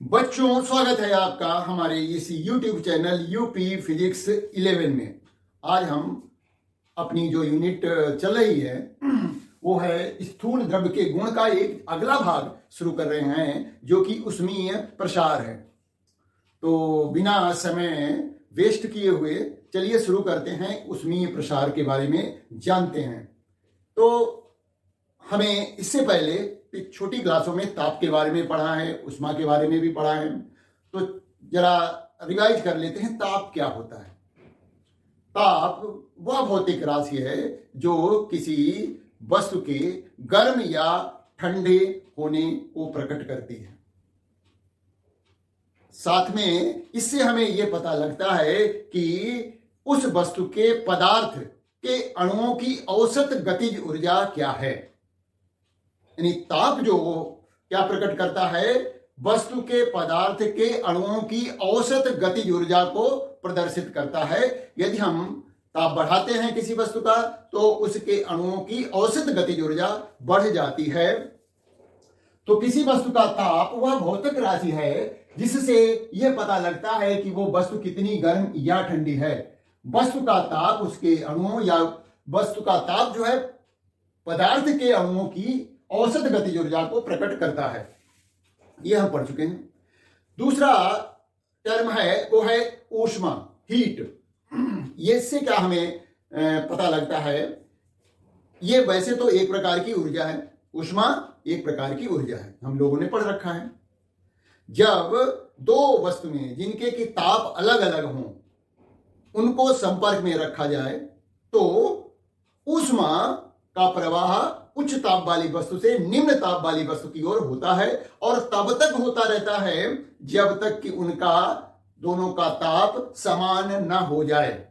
बच्चों, स्वागत है आपका हमारे इस YouTube चैनल यूपी फिजिक्स 11 में। आज हम अपनी जो यूनिट चल रही है वो है स्थूल द्रव्य के गुण का एक अगला भाग शुरू कर रहे हैं, जो कि उष्मीय प्रसार है। तो बिना समय वेस्ट किए हुए चलिए शुरू करते हैं, उष्मीय प्रसार के बारे में जानते हैं। तो हमें इससे पहले छोटी क्लासों में ताप के बारे में पढ़ा है, उष्मा के बारे में भी पढ़ा है। तो जरा रिवाइज कर लेते हैं, ताप क्या होता है। ताप वह भौतिक राशि है जो किसी वस्तु के गर्म या ठंडे होने को प्रकट करती है। साथ में इससे हमें यह पता लगता है कि उस वस्तु के पदार्थ के अणुओं की औसत गतिज ऊर्जा क्या है। यानी ताप जो क्या प्रकट करता है, वस्तु के पदार्थ के अणुओं की औसत गतिज ऊर्जा को प्रदर्शित करता है। यदि हम ताप बढ़ाते हैं किसी वस्तु का तो उसके अणुओं की औसत गतिज ऊर्जा बढ़ जाती है। तो किसी वस्तु का ताप वह भौतिक राशि है जिससे यह पता लगता है कि वो वस्तु कितनी गर्म या ठंडी है। वस्तु का ताप उसके अणुओं या वस्तु का ताप जो है पदार्थ के अणुओं की औसत गतिज ऊर्जा को प्रकट करता है। यह हम पढ़ चुके हैं। दूसरा टर्म है वो है ऊष्मा, हीट। ये इससे क्या हमें पता लगता है, ये वैसे तो एक प्रकार की ऊर्जा है, ऊष्मा एक प्रकार की ऊर्जा है, हम लोगों ने पढ़ रखा है। जब दो वस्तु में जिनके की ताप अलग अलग हों उनको संपर्क में रखा जाए तो ऊष्मा का प्रवाह उच्च ताप वाली वस्तु से निम्न ताप वाली वस्तु की ओर होता है और तब तक होता रहता है जब तक कि उनका दोनों का ताप समान न हो जाए।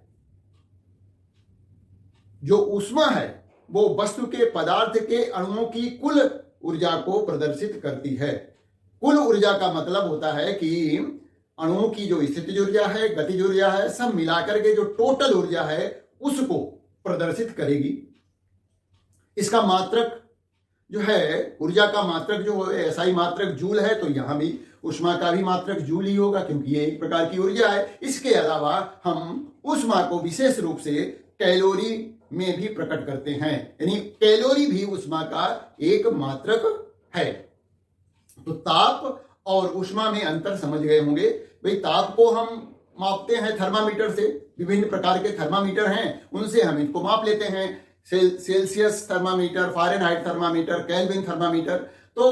जो ऊष्मा है वो वस्तु के पदार्थ के अणुओं की कुल ऊर्जा को प्रदर्शित करती है। कुल ऊर्जा का मतलब होता है कि अणुओं की जो स्थितिज ऊर्जा है, गतिज ऊर्जा है, सब मिलाकर के जो टोटल ऊर्जा है उसको प्रदर्शित करेगी। इसका मात्रक जो है, ऊर्जा का मात्रक जो है SI मात्रक जूल है, तो यहां भी ऊष्मा का भी मात्रक जूल ही होगा क्योंकि ये एक प्रकार की ऊर्जा है। इसके अलावा हम ऊष्मा को विशेष रूप से कैलोरी में भी प्रकट करते हैं, यानी कैलोरी भी ऊष्मा का एक मात्रक है। तो ताप और ऊष्मा में अंतर समझ गए होंगे। भाई ताप को हम मापते हैं थर्मामीटर से, विभिन्न प्रकार के थर्मामीटर हैं, उनसे हम इनको माप लेते हैं। Celsius thermometer, Fahrenheit thermometer, kelvin thermometer. तो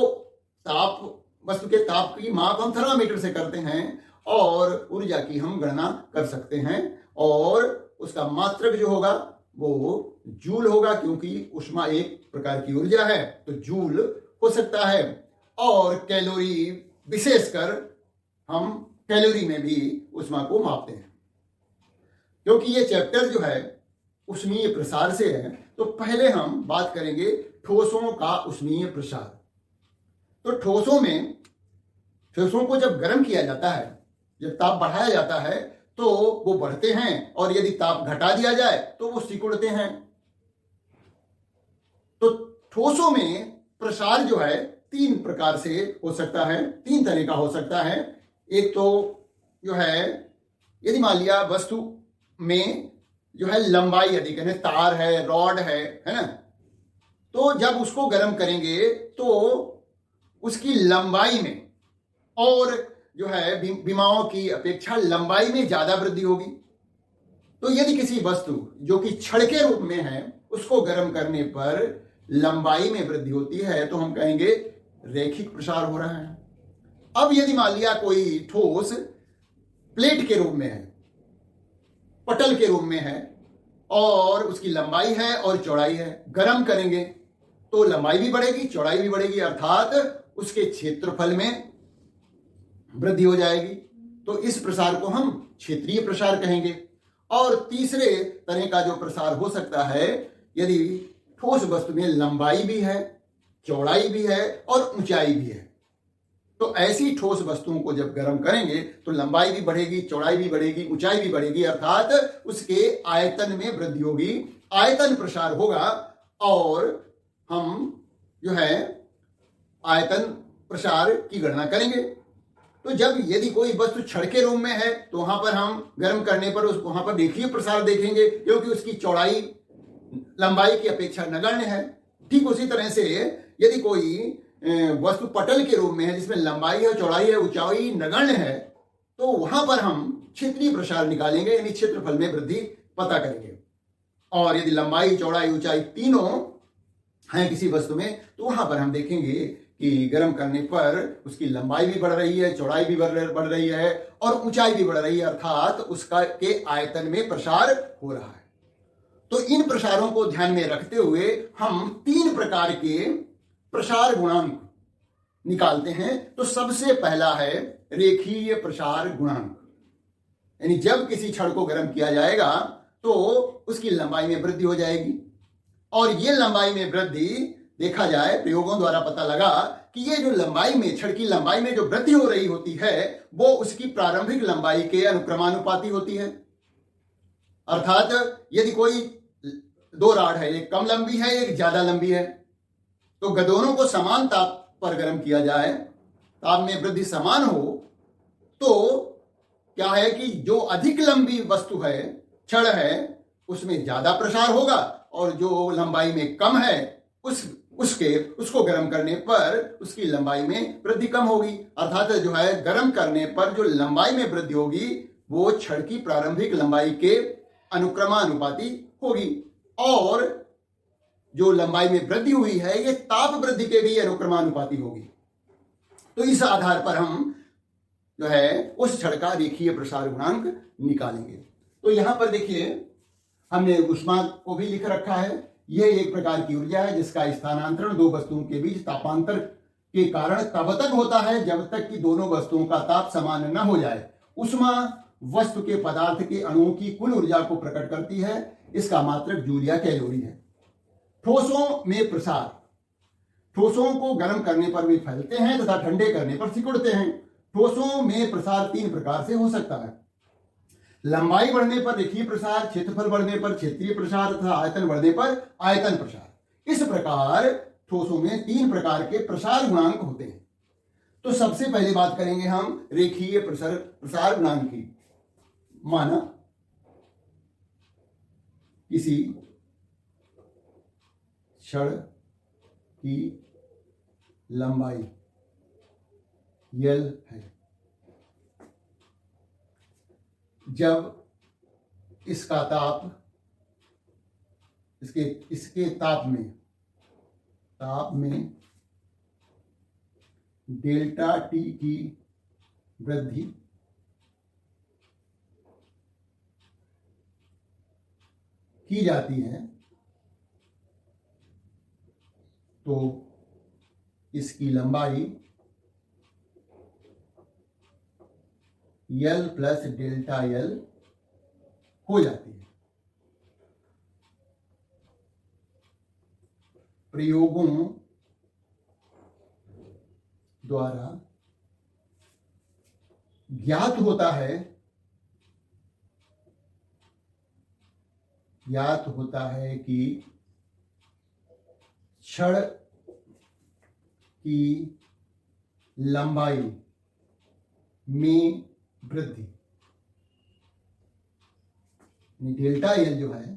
ताप, वस्तु के ताप की माप हम थर्मामीटर से करते हैं और ऊर्जा की हम गणना कर सकते हैं और उसका मात्रक जो होगा वो जूल होगा क्योंकि ऊष्मा एक प्रकार की ऊर्जा है तो जूल हो सकता है। और कैलोरी, विशेषकर हम कैलोरी में भी ऊष्मा को मापते हैं। क्योंकि ये चैप्टर जो है उष्मीय प्रसार से है तो पहले हम बात करेंगे ठोसों का उष्मीय प्रसार। तो ठोसों को जब गर्म किया जाता है, जब ताप बढ़ाया जाता है तो वो बढ़ते हैं और यदि ताप घटा दिया जाए तो वो सिकुड़ते हैं। तो ठोसों में प्रसार जो है तीन प्रकार से हो सकता है, तीन तरह का हो सकता है। एक तो जो है, यदि मान लिया वस्तु में जो है लंबाई अधिक है, तार है, रॉड है ना, तो जब उसको गर्म करेंगे तो उसकी लंबाई में और जो है विमाओं की अपेक्षा लंबाई में ज्यादा वृद्धि होगी। तो यदि किसी वस्तु जो कि छड़ के रूप में है उसको गर्म करने पर लंबाई में वृद्धि होती है तो हम कहेंगे रैखिक प्रसार हो रहा है। अब यदि मान लिया कोई ठोस प्लेट के रूप में है, पटल के रूप में है और उसकी लंबाई है और चौड़ाई है, गर्म करेंगे तो लंबाई भी बढ़ेगी, चौड़ाई भी बढ़ेगी, अर्थात उसके क्षेत्रफल में वृद्धि हो जाएगी। तो इस प्रसार को हम क्षेत्रीय प्रसार कहेंगे। और तीसरे तरह का जो प्रसार हो सकता है, यदि ठोस वस्तु में लंबाई भी है, चौड़ाई भी है और ऊंचाई भी है, तो ऐसी ठोस वस्तुओं को जब गर्म करेंगे तो लंबाई भी बढ़ेगी, चौड़ाई भी बढ़ेगी, ऊंचाई भी बढ़ेगी, अर्थात उसके आयतन में वृद्धि होगी, आयतन प्रसार होगा। और हम जो है आयतन प्रसार की गणना करेंगे। तो जब यदि कोई वस्तु छड़ के रूप में है तो वहां पर हम गर्म करने पर उस वहां पर रेखीय प्रसार देखेंगे, क्योंकि उसकी चौड़ाई लंबाई की अपेक्षा नगण्य है। ठीक उसी तरह से यदि कोई वस्तु पटल के रूप में है जिसमें लंबाई है, चौड़ाई है, ऊंचाई नगण्य है, तो वहां पर हम क्षेत्रीय प्रसार निकालेंगे, यानी क्षेत्रफल में वृद्धि पता करेंगे। और यदि लंबाई, चौड़ाई, ऊंचाई तीनों हैं किसी वस्तु में, तो वहां पर हम देखेंगे कि गर्म करने पर उसकी लंबाई भी बढ़ रही है, चौड़ाई भी बढ़ रही है और ऊंचाई भी बढ़ रही है, अर्थात उसका के आयतन में प्रसार हो रहा है। तो इन प्रसारों को ध्यान में रखते हुए हम 3 प्रकार के प्रसार गुणांक निकालते हैं। तो सबसे पहला है रेखीय प्रसार गुणांक, यानी जब किसी छड़ को गर्म किया जाएगा तो उसकी लंबाई में वृद्धि हो जाएगी, और ये लंबाई में वृद्धि देखा जाए प्रयोगों द्वारा पता लगा कि ये जो लंबाई में, छड़ की लंबाई में जो वृद्धि हो रही होती है वो उसकी प्रारंभिक लंबाई के अनुक्रमानुपाती होती है। अर्थात यदि कोई 2 रॉड है, एक कम लंबी है, एक ज्यादा लंबी है, तो दोनों को समान ताप पर गर्म किया जाए, ताप में वृद्धि समान हो, तो क्या है कि जो अधिक लंबी वस्तु है, छड़ है, उसमें ज्यादा प्रसार होगा, और जो लंबाई में कम है उसको गर्म करने पर उसकी लंबाई में वृद्धि कम होगी। अर्थात जो है गर्म करने पर जो लंबाई में वृद्धि होगी वो छड़ की प्रारंभिक लंबाई के अनुक्रमानुपाती होगी, और जो लंबाई में वृद्धि हुई है ये ताप वृद्धि के भी अनुक्रमानुपाती होगी। तो इस आधार पर हम जो है उस छड़ का रेखीय प्रसार गुणांक निकालेंगे। तो यहां पर देखिए हमने ऊष्मा को भी लिख रखा है। यह एक प्रकार की ऊर्जा है जिसका स्थानांतरण 2 वस्तुओं के बीच तापांतर के कारण तब तक होता है जब तक कि दोनों वस्तुओं का ताप समान न हो जाए। ऊष्मा वस्तु के पदार्थ के अणुओं की कुल ऊर्जा को प्रकट करती है। इसका मात्रक जूल या कैलोरी है। ठोसों में प्रसार, ठोसों को गर्म करने पर वे फैलते हैं तथा ठंडे करने पर सिकुड़ते हैं। ठोसों में प्रसार 3 प्रकार से हो सकता है। लंबाई बढ़ने पर रेखीय प्रसार, क्षेत्रफल बढ़ने पर क्षेत्रीय प्रसार तथा आयतन बढ़ने पर आयतन प्रसार। इस प्रकार ठोसों में 3 प्रकार के प्रसार गुणांक होते हैं। तो सबसे पहले बात करेंगे हम रेखीय प्रसार गुणांक की। माना किसी छड़ की लंबाई L है, जब इसका ताप इसके ताप में डेल्टा T की वृद्धि की जाती है, तो इसकी लंबाई L प्लस डेल्टा L हो जाती है। प्रयोगों द्वारा ज्ञात होता है कि छड़ की लंबाई में वृद्धि, डेल्टा एल जो है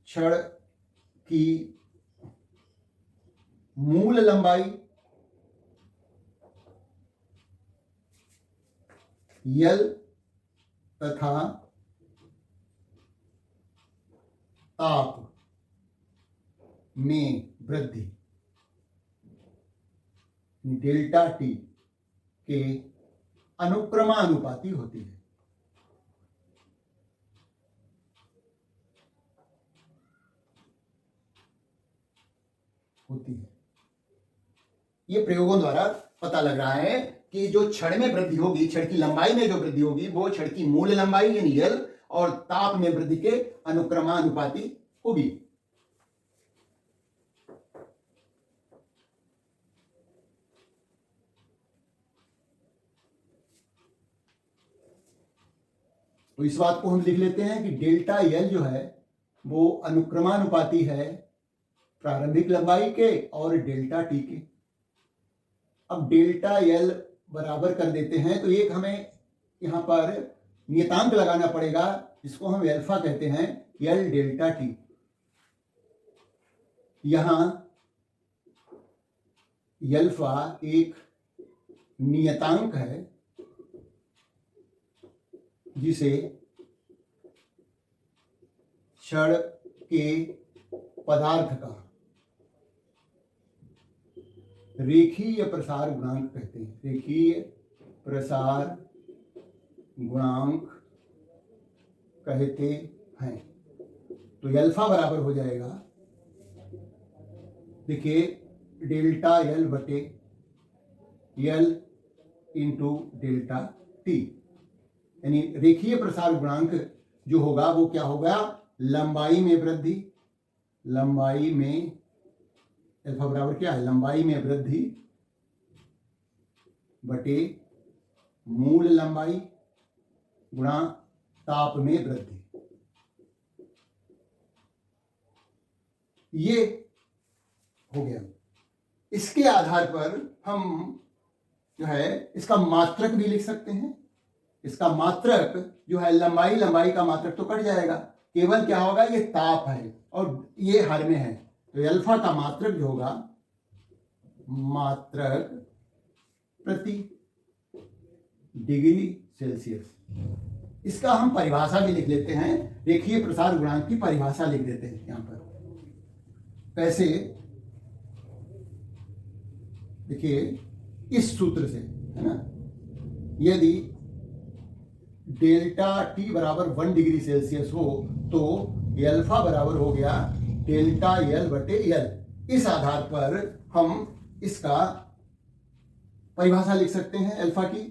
छड़ की मूल लंबाई L तथा ताप में वृद्धि डेल्टा T के अनुक्रमानुपाती होती है। ये प्रयोगों द्वारा पता लग रहा है कि जो छड़ में वृद्धि होगी, छड़ की लंबाई में जो वृद्धि होगी वो छड़ की मूल लंबाई यानी L और ताप में वृद्धि के अनुक्रमानुपाती होगी। तो इस बात को हम लिख लेते हैं कि डेल्टा L जो है वो अनुक्रमानुपाती है प्रारंभिक लंबाई के और डेल्टा टी के। अब डेल्टा एल बराबर कर देते हैं तो एक हमें यहाँ पर नियतांक लगाना पड़ेगा जिसको हम अल्फा कहते हैं, एल डेल्टा टी। यहां अल्फा एक नियतांक है जिसे क्षण के पदार्थ का रेखीय प्रसार गुणांक कहते हैं। रेखीय प्रसार गुणांक कहते हैं। तो अल्फा बराबर हो जाएगा, देखिए, डेल्टा एल बटे एल इंटू डेल्टा टी। यानी रेखीय प्रसार गुणांक जो होगा वो क्या होगा, लंबाई में वृद्धि, लंबाई में अल्फा बराबर क्या है, लंबाई में वृद्धि बटे मूल लंबाई गुणा ताप में वृद्धि। ये हो गया। इसके आधार पर हम जो है इसका मात्रक भी लिख सकते हैं। इसका मात्रक जो है लंबाई का मात्रक तो कट जाएगा, केवल क्या होगा, ये ताप है और ये हर में है, तो अल्फा का मात्रक जो होगा, मात्रक प्रति डिग्री सेल्सियस। इसका हम परिभाषा भी लिख लेते हैं, रेखीय प्रसार गुणांक की परिभाषा लिख देते हैं यहां पर। कैसे, देखिए, इस सूत्र से, है ना, यदि डेल्टा टी बराबर 1 डिग्री सेल्सियस हो तो अल्फा बराबर हो गया डेल्टा एल बटे एल। इस आधार पर हम इसका परिभाषा लिख सकते हैं अल्फा की।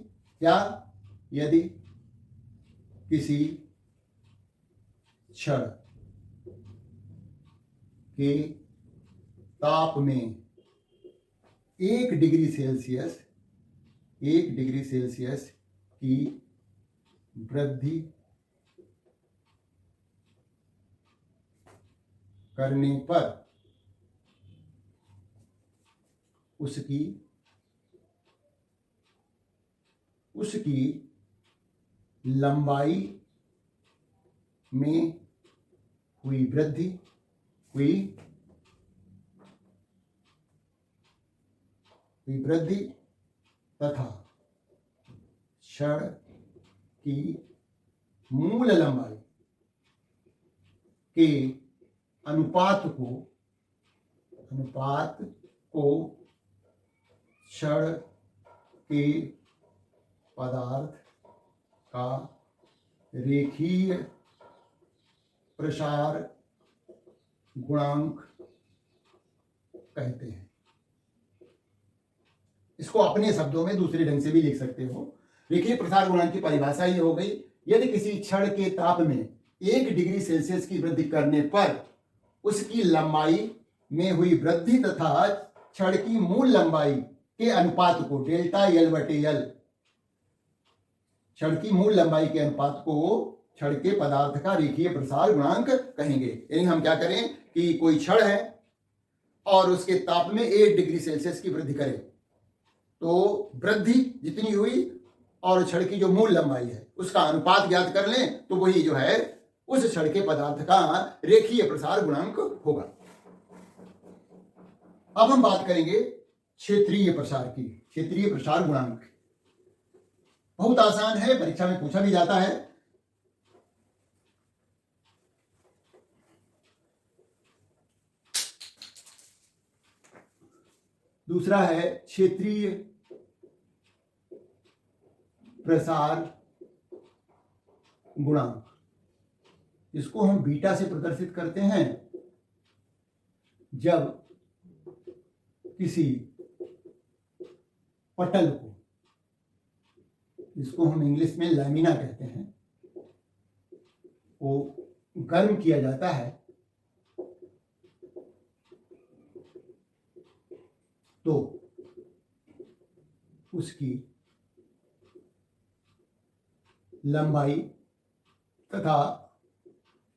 क्या, यदि किसी क्षण के ताप में 1 डिग्री सेल्सियस की वृद्धि करने पर उसकी लंबाई में हुई वृद्धि तथा क्षण की मूल लंबाई के अनुपात को क्षण के पदार्थ का रेखीय प्रसार गुणांक कहते हैं। इसको अपने शब्दों में दूसरे ढंग से भी लिख सकते हो। रेखीय प्रसार गुणांक की परिभाषा ये हो गई, यदि किसी क्षण के ताप में 1 डिग्री सेल्सियस की वृद्धि करने पर उसकी लंबाई में हुई वृद्धि तथा क्षण की मूल लंबाई के अनुपात को डेल्टा एल बटे एल, क्षण की मूल लंबाई के अनुपात को क्षण के पदार्थ का रेखीय प्रसार गुणांक कहेंगे। यानी हम क्या करें कि कोई क्षण है और उसके ताप में 1 डिग्री सेल्सियस की वृद्धि करें, तो वृद्धि जितनी हुई और क्षण की जो मूल लंबाई है उसका अनुपात ज्ञात कर लें, तो वही जो है उस क्षण के पदार्थ का रेखीय प्रसार गुणांक होगा। अब हम बात करेंगे क्षेत्रीय प्रसार की। क्षेत्रीय प्रसार गुणांक बहुत आसान है, परीक्षा में पूछा भी जाता है। दूसरा है क्षेत्रीय प्रसार गुणांक। इसको हम बीटा से प्रदर्शित करते हैं जब किसी पटल को, इसको हम इंग्लिश में लैमिना कहते हैं, वो गर्म किया जाता है तो उसकी लंबाई तथा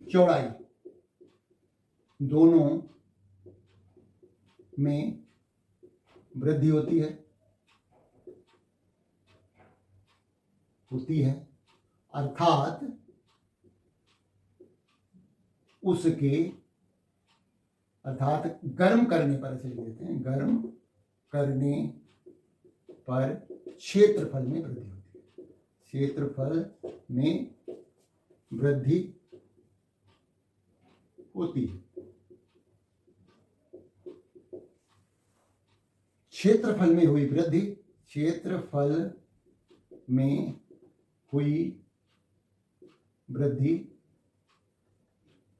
चौड़ाई दोनों में वृद्धि होती है अर्थात गर्म करने पर, ऐसे लिख देते हैं, गर्म करने पर क्षेत्रफल में वृद्धि होती है, क्षेत्रफल में वृद्धि होती है। क्षेत्रफल में हुई वृद्धि, क्षेत्रफल में हुई वृद्धि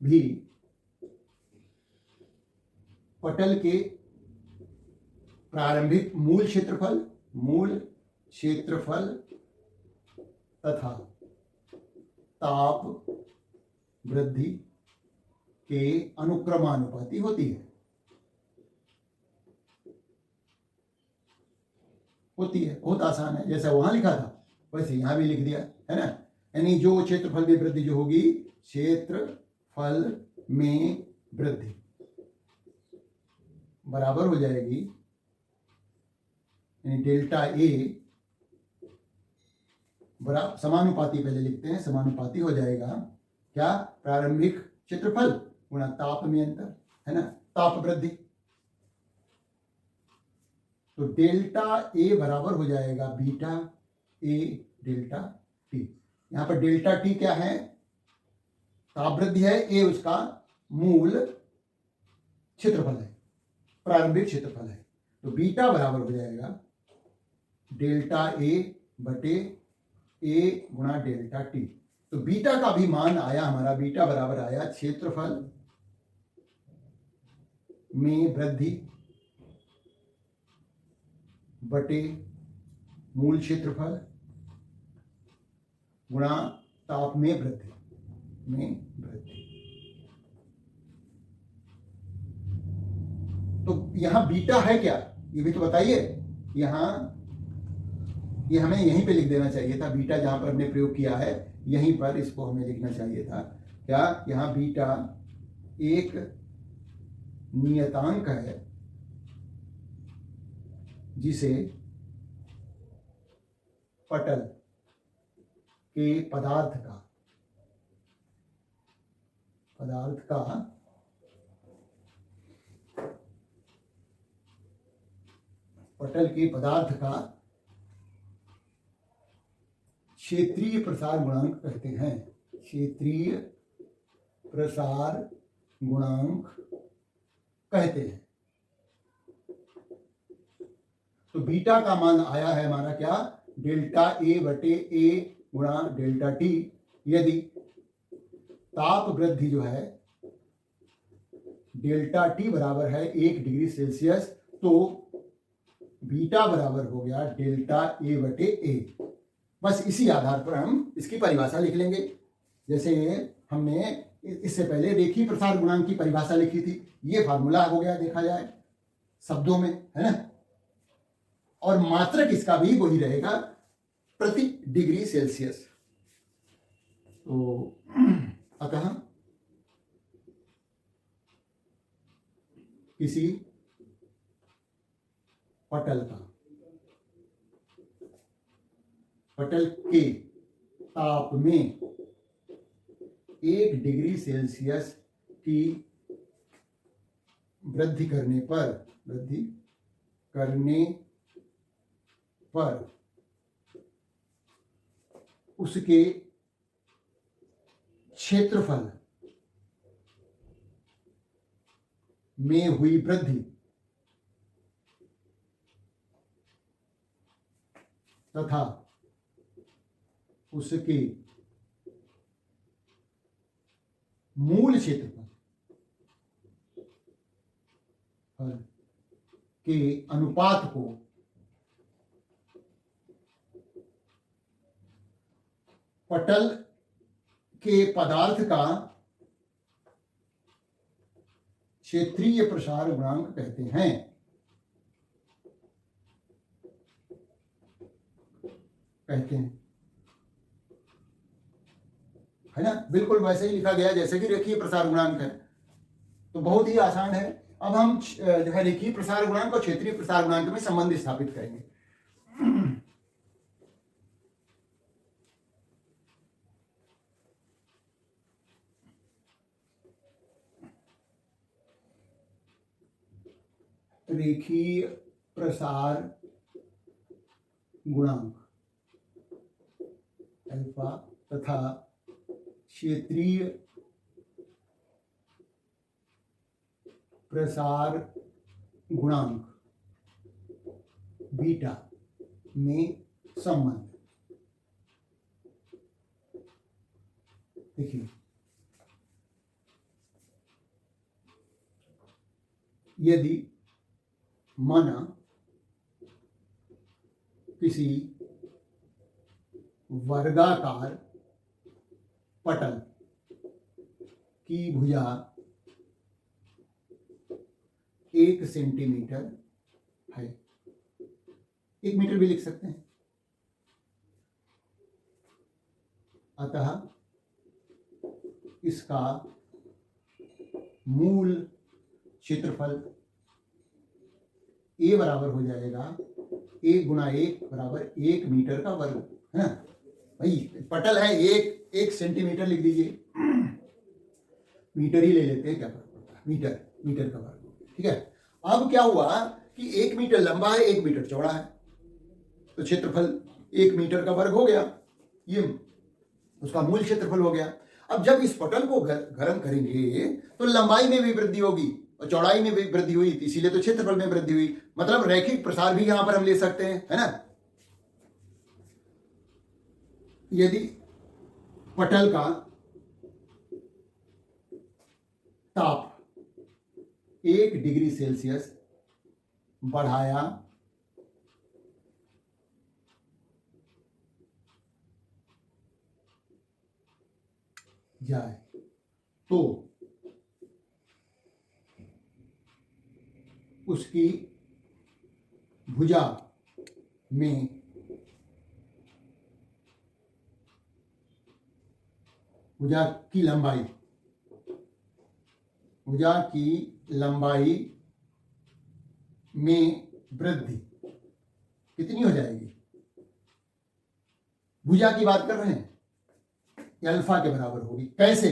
भी पटल के प्रारंभिक मूल क्षेत्रफल तथा ताप वृद्धि के अनुक्रमानुपाती होती है। बहुत आसान है, जैसा वहां लिखा था वैसे यहां भी लिख दिया है ना। यानी जो क्षेत्रफल में वृद्धि जो होगी, क्षेत्रफल में वृद्धि बराबर हो जाएगी, यानी डेल्टा ए बराबर समानुपाती, पहले लिखते हैं, समानुपाती हो जाएगा क्या, प्रारंभिक क्षेत्रफल गुणा ताप में अंतर, है ना, ताप वृद्धि। तो डेल्टा ए बराबर हो जाएगा बीटा ए डेल्टा टी। यहां पर डेल्टा टी क्या है, ताप वृद्धि है, ए उसका मूल क्षेत्रफल है, प्रारंभिक क्षेत्रफल है। तो बीटा बराबर हो जाएगा डेल्टा ए बटे ए गुणा डेल्टा टी। तो बीटा का भी मान आया हमारा, बीटा बराबर आया क्षेत्रफल में वृद्धि बटे मूल क्षेत्रफल गुणा ताप में वृद्धि तो यहां बीटा है क्या, ये भी तो बताइए। यहां ये हमें यहीं पे लिख देना चाहिए था, बीटा जहां पर हमने प्रयोग किया है यहीं पर इसको हमें लिखना चाहिए था। क्या, यहां बीटा एक नियतांक है जिसे पटल के पदार्थ का पटल के पदार्थ का क्षेत्रीय प्रसार गुणांक कहते हैं, क्षेत्रीय प्रसार गुणांक कहते हैं। तो बीटा का मान आया है हमारा क्या, डेल्टा ए बटे ए गुणा डेल्टा टी। यदि ताप वृद्धि जो है डेल्टा टी बराबर है 1 डिग्री सेल्सियस, तो बीटा बराबर हो गया डेल्टा ए बटे ए। बस इसी आधार पर हम इसकी परिभाषा लिख लेंगे। जैसे हमने इससे पहले रेखीय प्रसार गुणांक की परिभाषा लिखी थी, ये फार्मूला हो गया देखा जाए शब्दों में, है ना। और मात्रक इसका भी वही रहेगा, प्रति डिग्री सेल्सियस। तो अतः किसी पटल के ताप में 1 डिग्री सेल्सियस की वृद्धि करने पर उसके क्षेत्रफल में हुई वृद्धि तथा उसके मूल क्षेत्रफल के अनुपात को पटल के पदार्थ का क्षेत्रीय प्रसार गुणांक कहते हैं। है ना, बिल्कुल वैसे ही लिखा गया जैसे कि रेखीय प्रसार गुणांक है। तो बहुत ही आसान है, अब हम जो है रेखीय प्रसार गुणांक और क्षेत्रीय प्रसार गुणांक में संबंध स्थापित करेंगे। रेखीय प्रसार गुणांक अल्फा तथा क्षेत्रीय प्रसार गुणांक बीटा में संबंध। देखिए, यदि माना किसी वर्गाकार पटल की भुजा 1 सेंटीमीटर है, 1 मीटर भी लिख सकते हैं, अतः इसका मूल क्षेत्रफल ए बराबर हो जाएगा 1 गुणा 1 बराबर 1 मीटर का वर्ग, है ना भाई। पटल है 1 सेंटीमीटर लिख दीजिए, मीटर ही ले लेते हैं, क्या फर्क पड़ता है, मीटर का वर्ग, ठीक है। अब क्या हुआ कि 1 मीटर लंबा है, 1 मीटर चौड़ा है, तो क्षेत्रफल 1 मीटर का वर्ग हो गया, ये उसका मूल क्षेत्रफल हो गया। अब जब इस पटल को गर्म करेंगे तो लंबाई में भी वृद्धि होगी और चौड़ाई में भी वृद्धि हुई, इसीलिए तो क्षेत्रफल में वृद्धि हुई, मतलब रैखिक प्रसार भी यहां पर हम ले सकते हैं, है ना। यदि पटल का ताप 1 डिग्री सेल्सियस बढ़ाया जाए तो उसकी भुजा में भुजा की लंबाई में वृद्धि कितनी हो जाएगी? भुजा की बात कर रहे हैं, अल्फा के बराबर होगी। कैसे?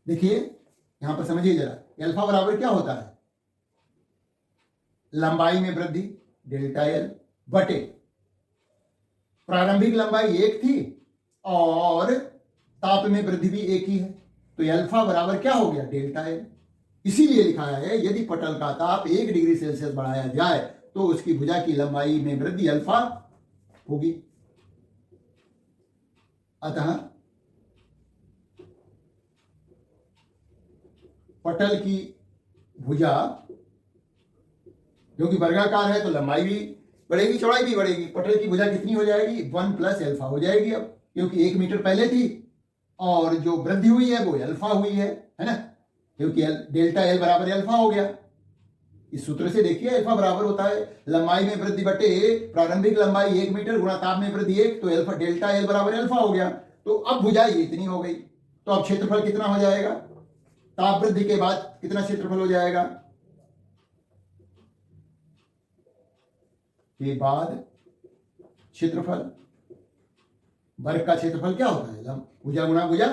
देखिए यहां पर समझिए जरा, अल्फा बराबर क्या होता है? लंबाई में वृद्धि डेल्टा एल बटे प्रारंभिक लंबाई 1 थी और ताप में वृद्धि भी 1 ही है, तो अल्फा बराबर क्या हो गया? Delta L. इसीलिए लिखा है यदि पटल का ताप 1 डिग्री सेल्सियस बढ़ाया जाए तो उसकी भुजा की लंबाई में वृद्धि अल्फा होगी। अतः पटल की भुजा जो कि वर्गाकार है तो लंबाई भी बढ़ेगी, चौड़ाई भी बढ़ेगी। पटल की भुजा कितनी हो जाएगी? 1 प्लस अल्फा हो जाएगी अब, क्योंकि 1 मीटर पहले थी और जो वृद्धि हुई है वो अल्फा हुई है ना, क्योंकि डेल्टा एल बराबर अल्फा हो गया। इस सूत्र से देखिए अल्फा बराबर होता है लंबाई में वृद्धि बटे प्रारंभिक लंबाई 1 मीटर गुणा ताप में वृद्धि 1, तो अल्फा डेल्टा एल बराबर अल्फा हो गया। तो अब भुजा ये इतनी हो गई, तो अब क्षेत्रफल कितना हो जाएगा? ताप वृद्धि के बाद कितना क्षेत्रफल हो जाएगा? के बाद क्षेत्रफल, वर्ग का क्षेत्रफल क्या होता है? भुजा गुणा भुजा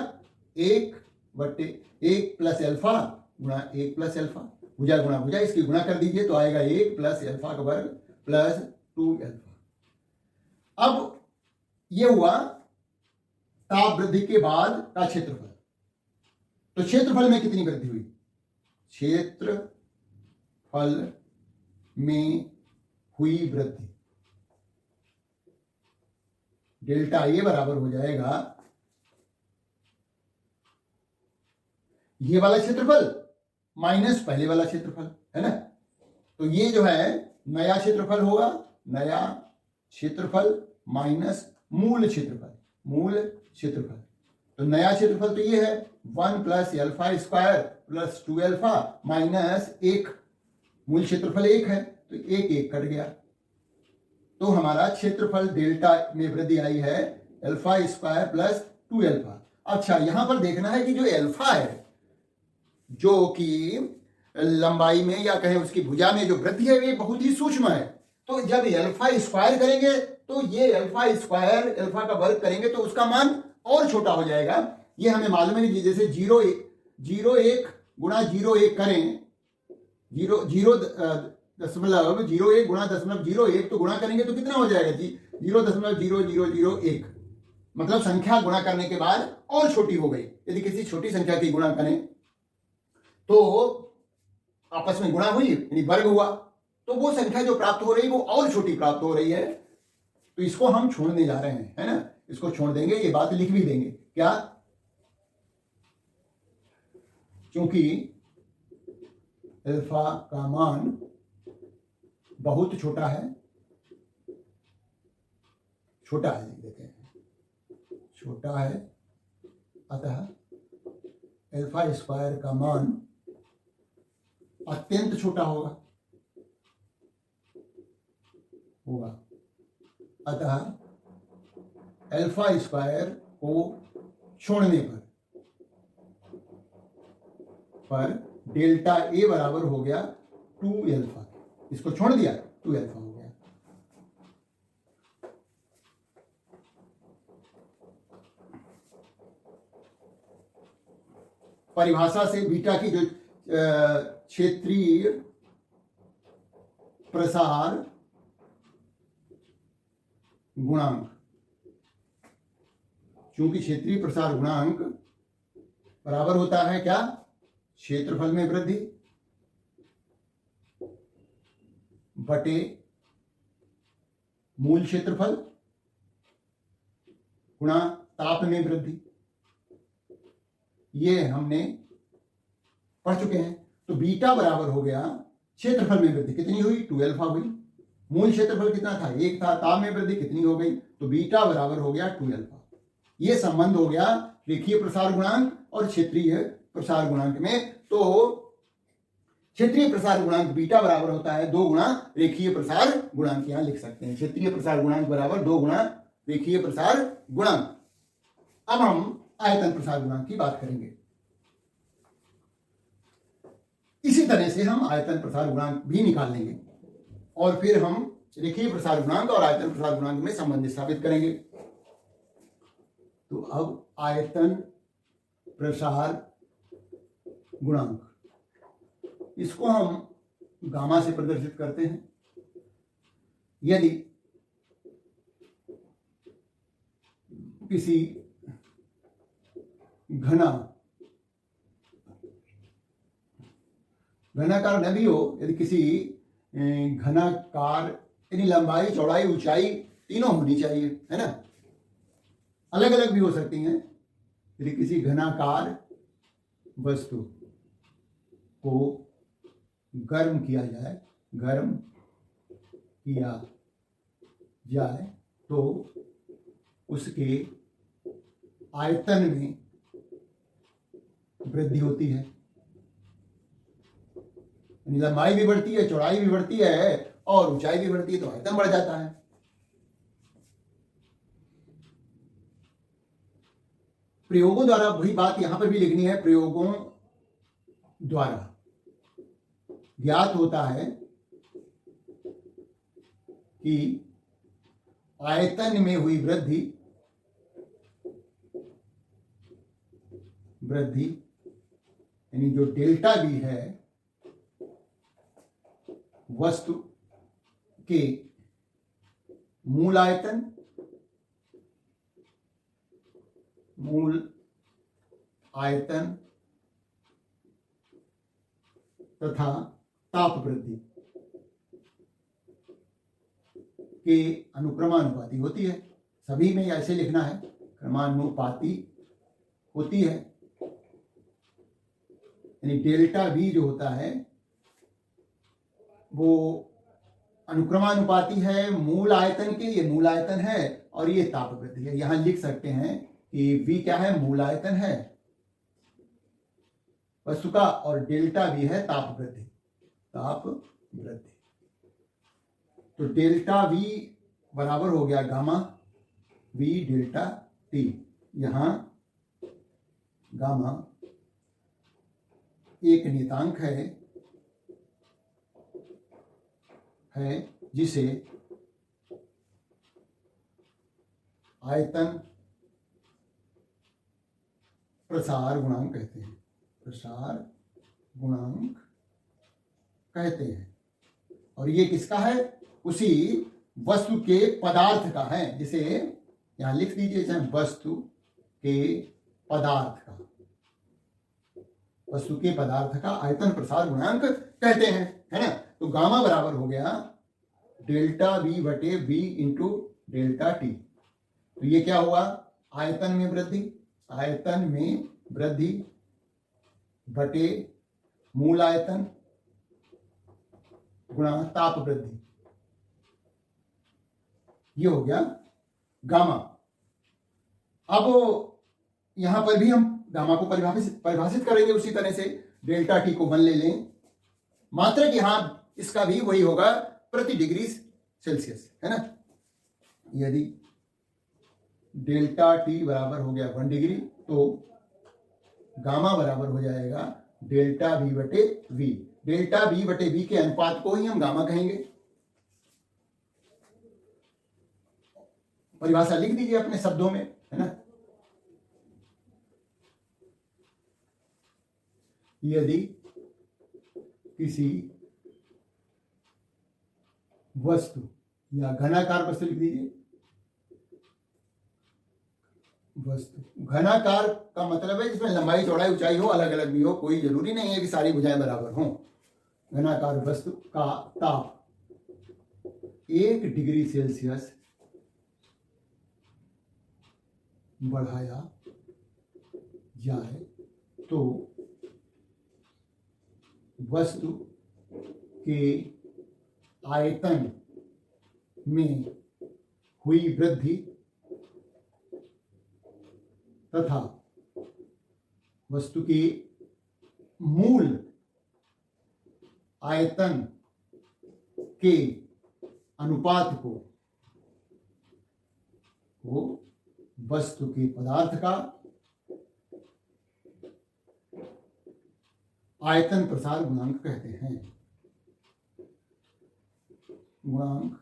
1 बटे 1 प्लस अल्फा गुणा 1 प्लस अल्फा, भुजा गुणा भुजा, इसकी गुणा कर दीजिए तो आएगा 1 प्लस अल्फा का वर्ग प्लस 2 अल्फा। अब ये हुआ ताप वृद्धि के बाद का क्षेत्रफल। तो क्षेत्रफल में कितनी वृद्धि हुई? क्षेत्रफल में हुई वृद्धि डेल्टा ए बराबर हो जाएगा ये वाला क्षेत्रफल माइनस पहले वाला क्षेत्रफल, है ना। तो ये जो है नया क्षेत्रफल होगा, नया क्षेत्रफल माइनस मूल क्षेत्रफल। तो नया क्षेत्रफल तो ये है 1 plus alpha square plus 2 alpha minus 1, मूल क्षेत्रफल 1 है तो 1 कट गया, तो हमारा क्षेत्रफल डेल्टा में वृद्धि आई है अल्फा स्क्वायर प्लस 2 अल्फा। अच्छा, यहां पर देखना है कि जो अल्फा है जो कि लंबाई में या कहें उसकी भुजा में जो वृद्धि है वे बहुत ही सूक्ष्म है। तो जब अल्फा स्क्वायर करेंगे तो ये अल्फा स्क्वायर अल्फा का वर्ग करेंगे तो उसका मान और छोटा हो जाएगा। ये हमें मालूम है कि जैसे 0.1 गुणा 0.1 करें, 0.01 गुणा 0.01 तो गुणा करेंगे तो कितना हो जाएगा जी? 0.0001। मतलब संख्या गुणा करने के बाद और छोटी हो गई। यदि किसी छोटी संख्या की गुणा करें तो आपस में गुणा हुई यानी वर्ग हुआ, तो वो संख्या जो प्राप्त हो रही वो और छोटी प्राप्त हो रही है। तो इसको हम छोड़ने जा रहे हैं, है ना, इसको छोड़ देंगे, ये बात लिख भी देंगे। क्या? क्योंकि अल्फा का मान बहुत छोटा है, छोटा है, देते हैं छोटा है, अतः अल्फा स्क्वायर का मान अत्यंत छोटा होगा। अतः अल्फा स्क्वायर को छोड़ने पर डेल्टा ए बराबर हो गया 2 अल्फा। इसको छोड़ दिया 2 अल्फा हो गया। परिभाषा से बीटा की जो क्षेत्रीय प्रसार गुणांक, चूंकि क्षेत्रीय प्रसार गुणांक बराबर होता है क्या? क्षेत्रफल में वृद्धि बटे मूल क्षेत्रफल गुणा ताप में वृद्धि। ये हमने पढ़ चुके हैं। तो बीटा बराबर हो गया क्षेत्रफल में वृद्धि, कितनी हुई? 2 अल्फा हुई। मूल क्षेत्रफल कितना था? 1 था। ताप में वृद्धि कितनी हो गई? तो बीटा बराबर हो गया 2 अल्फा। ये संबंध हो गया रेखीय प्रसार गुणांक और क्षेत्रीय प्रसार गुणांक में। तो क्षेत्रीय प्रसार गुणांक बीटा बराबर होता है 2 गुणा रेखीय प्रसार गुणांक। यहां लिख सकते हैं क्षेत्रीय प्रसार गुणांक बराबर 2 गुणा रेखीय प्रसार गुणांक। अब हम आयतन प्रसार गुणांक की बात करेंगे। इसी तरह से हम आयतन प्रसार गुणांक भी निकाल लेंगे और फिर हम रेखीय प्रसार गुणांक और आयतन प्रसार गुणांक में संबंध स्थापित करेंगे। तो अब आयतन प्रसार गुणांक, इसको हम गामा से प्रदर्शित करते हैं। यदि किसी घनाकार न भी हो, यदि किसी घनाकार यानी लंबाई चौड़ाई ऊंचाई तीनों होनी चाहिए, है ना, अलग अलग भी हो सकती हैं। यदि किसी घनाकार वस्तु को गर्म किया जाए तो उसके आयतन में वृद्धि होती है, यानी लंबाई भी बढ़ती है, चौड़ाई भी बढ़ती है और ऊंचाई भी बढ़ती है, तो आयतन बढ़ जाता है। प्रयोगों द्वारा वही बात यहां पर भी लिखनी है। प्रयोगों द्वारा ज्ञात होता है कि आयतन में हुई वृद्धि यानी जो डेल्टा बी है वस्तु के मूल आयतन तथा ताप वृद्धि के अनुक्रमानुपाती होती है। सभी में ऐसे लिखना है, क्रमानुपाती होती है। यानी डेल्टा बी जो होता है वो अनुक्रमानुपाती है मूल आयतन के। ये मूल आयतन है और ये ताप वृद्धि है। यहां लिख सकते हैं कि V क्या है? मूल आयतन है वस्तु का और डेल्टा V है ताप वृद्धि। तो डेल्टा V बराबर हो गया गामा V डेल्टा T। यहां गामा एक नियतांक है है जिसे आयतन प्रसार गुणांक कहते हैं। प्रसार गुणांक कहते हैं। और ये किसका है? उसी वस्तु के पदार्थ का है, जिसे यहां लिख दीजिए, चाहे वस्तु के पदार्थ का, वस्तु के पदार्थ का आयतन प्रसार गुणांक कहते हैं, है ना। तो गामा बराबर हो गया डेल्टा वी बटे वी इंटू डेल्टा टी। तो ये क्या हुआ? आयतन में वृद्धि, आयतन में वृद्धि बटे मूल आयतन गुणा ताप वृद्धि, ये हो गया गामा। अब यहां पर भी हम गामा को परिभाषित करेंगे उसी तरह से, डेल्टा टी को 1 ले लें, मात्र कि यहां इसका भी वही होगा प्रति डिग्री सेल्सियस, है ना। यदि डेल्टा टी बराबर हो गया 1 डिग्री, तो गामा बराबर हो जाएगा डेल्टा वी बटे वी। डेल्टा वी बटे वी के अनुपात को ही हम गामा कहेंगे। परिभाषा लिख दीजिए अपने शब्दों में, है ना। यदि किसी वस्तु या घनाकार वस्तु लिख दीजिए, वस्तु घनाकार का मतलब है जिसमें लंबाई चौड़ाई ऊंचाई हो, अलग अलग भी हो, कोई जरूरी नहीं है कि सारी भुजाएं बराबर हों। घनाकार वस्तु का ताप 1 डिग्री सेल्सियस बढ़ाया जाए तो वस्तु के आयतन में हुई वृद्धि तथा वस्तु के मूल आयतन के अनुपात को वस्तु के पदार्थ का आयतन प्रसार गुणांक कहते हैं। गुणांक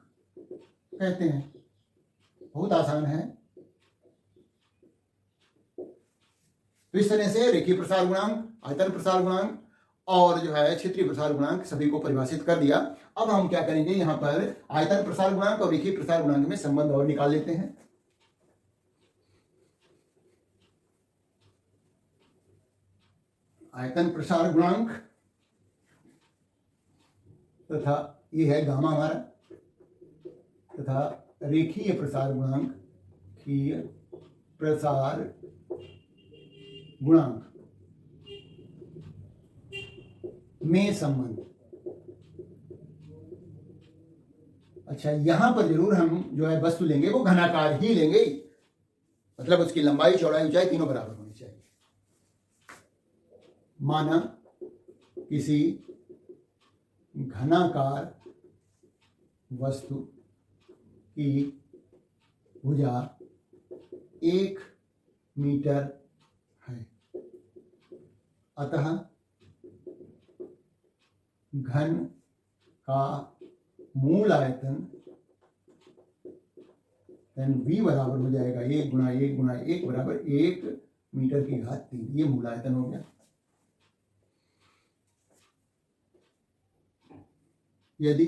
कहते हैं, बहुत आसान है। तो इस तरह से रेखीय प्रसार गुणांक, आयतन प्रसार गुणांक और जो है क्षेत्रीय प्रसार गुणांक सभी को परिभाषित कर दिया। अब हम क्या करेंगे, यहां पर आयतन प्रसार गुणांक और रेखीय प्रसार गुणांक में संबंध और निकाल लेते हैं। आयतन प्रसार गुणांक तथा ये है गामा हमारा, तथा रेखीय प्रसार गुणांक, रेखीय प्रसार गुणांक में संबंध। अच्छा, यहां पर जरूर हम जो है वस्तु लेंगे वो घनाकार ही लेंगे, मतलब उसकी लंबाई चौड़ाई ऊंचाई तीनों बराबर होनी चाहिए। माना किसी घनाकार वस्तु की भुजा 1 मीटर है, अतः घन का मूल आयतन v बराबर हो जाएगा 1 गुणा 1 गुणा 1 बराबर 1 मीटर की घात 3। ये मूल आयतन हो गया। यदि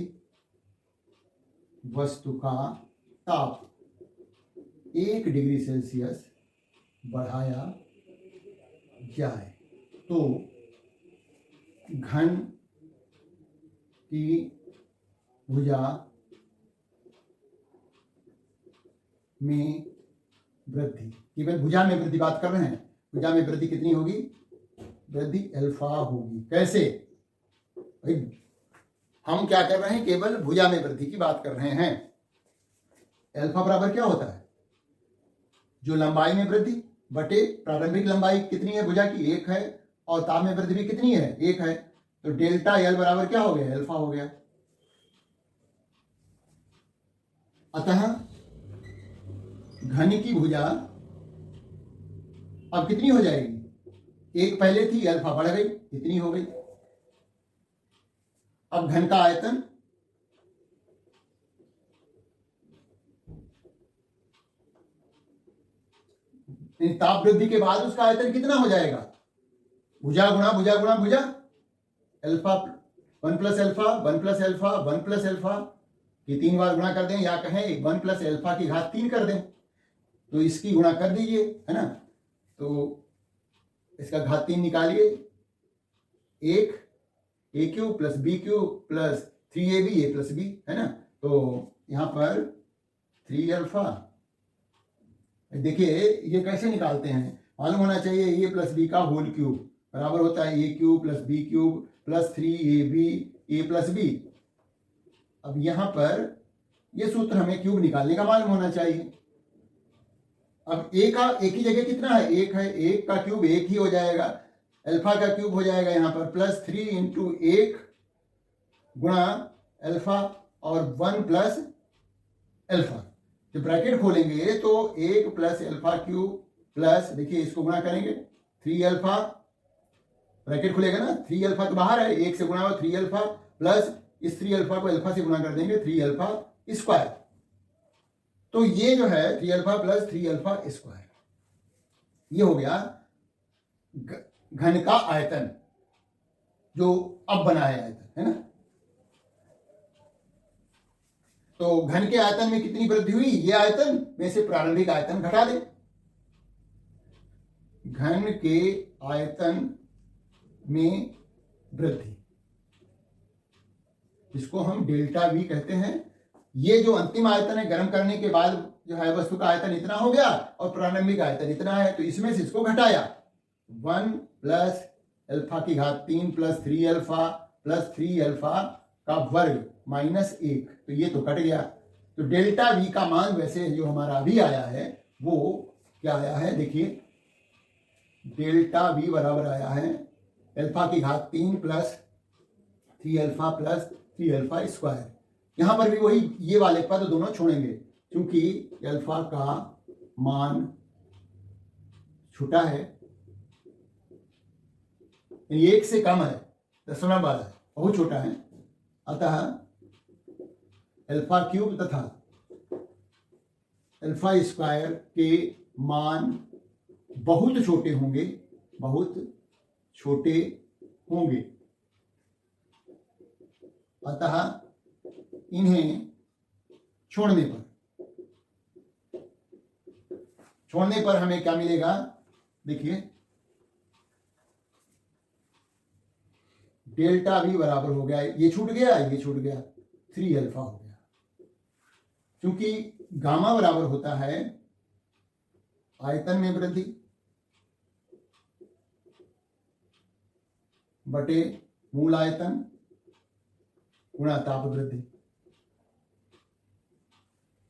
वस्तु का ताप 1 डिग्री सेल्सियस बढ़ाया जाए तो घन की भुजा में वृद्धि, केवल भुजा में वृद्धि बात कर रहे हैं, भुजा में वृद्धि कितनी होगी? वृद्धि अल्फा होगी। कैसे भाई, हम क्या कर रहे हैं, केवल भुजा में वृद्धि की बात कर रहे हैं। अल्फा बराबर क्या होता है? जो लंबाई में वृद्धि बटे प्रारंभिक लंबाई कितनी है भुजा की? 1 है, और ताप में वृद्धि भी कितनी है? 1 है। तो डेल्टा एल बराबर क्या हो गया? अल्फा हो गया। अतः घन की भुजा अब कितनी हो जाएगी? 1 पहले थी, अल्फा बढ़ गई, इतनी हो गई। अब घन का आयतन ताप वृद्धि के बाद उसका आयतन कितना हो जाएगा? भुजा गुणा भुजा गुणा भुजा, alpha 1 plus alpha 1 plus alpha 1 plus alpha, ये 3 बार गुणा कर दें, या कहें 1 प्लस अल्फा की घात 3 कर दें, तो इसकी गुणा कर दीजिए, है ना। तो इसका घात 3 निकालिए, 1 a cube plus b cube plus 3ab a plus b, है ना। तो यहां पर 3 अल्फा, देखिए ये कैसे निकालते हैं, मालूम होना चाहिए, ए प्लस बी का होल क्यूब बराबर होता है a cube plus b cube plus 3ab a plus b. अब यहां पर ये सूत्र हमें क्यूब निकालने का मालूम होना चाहिए। अब ए का एक ही जगह कितना है, 1 है, 1 का क्यूब 1 ही हो जाएगा, अल्फा का क्यूब हो जाएगा यहाँ पर प्लस 3 इंटू 1 गुणा अल्फा और 1 प्लस अल्फा। जब ब्रैकेट खोलेंगे तो 1 प्लस अल्फा क्यूब प्लस, देखिए इसको गुणा करेंगे 3 अल्फा, ब्रैकेट खुलेगा ना, 3 अल्फा तो बाहर है, 1 से गुणा हो 3 अल्फा प्लस इस 3 अल्फा को अल्फा से गुणा कर देंगे 3 अल्फा स्क्वायर। तो ये जो है 3 अल्फा प्लस 3 अल्फा स्क्वायर, ये हो गया घन का आयतन जो अब बना है आयतन, है ना। तो घन के आयतन में कितनी वृद्धि हुई, ये आयतन में से प्रारंभिक आयतन घटा दें। घन के आयतन में वृद्धि, इसको हम डेल्टा वी कहते हैं। ये जो अंतिम आयतन है गर्म करने के बाद जो है वस्तु का आयतन इतना हो गया और प्रारंभिक आयतन इतना है, तो इसमें से इसको घटाया 1 प्लस अल्फा की घात 3 प्लस 3 अल्फा प्लस 3 अल्फा का वर्ग माइनस 1, तो ये तो कट गया। तो डेल्टा वी का मान वैसे जो हमारा अभी आया है वो क्या आया है, देखिए डेल्टा वी बराबर आया है अल्फा की घात 3 plus 3 alpha plus 3 alpha square. यहां पर भी वही ये वाले पद दोनों छोड़ेंगे क्योंकि अल्फा का मान छोटा है, 1 से कम है, 0.12 बहुत छोटा है, अतः अल्फा क्यूब तथा अल्फा स्क्वायर के मान बहुत छोटे होंगे, बहुत छोटे होंगे, अतः इन्हें छोड़ने पर हमें क्या मिलेगा, देखिए डेल्टा भी बराबर हो गया, ये छूट गया ये छूट गया, 3 अल्फा हो गया, क्योंकि गामा बराबर होता है आयतन में वृद्धि बटे मूल आयतन गुणा ताप वृद्धि।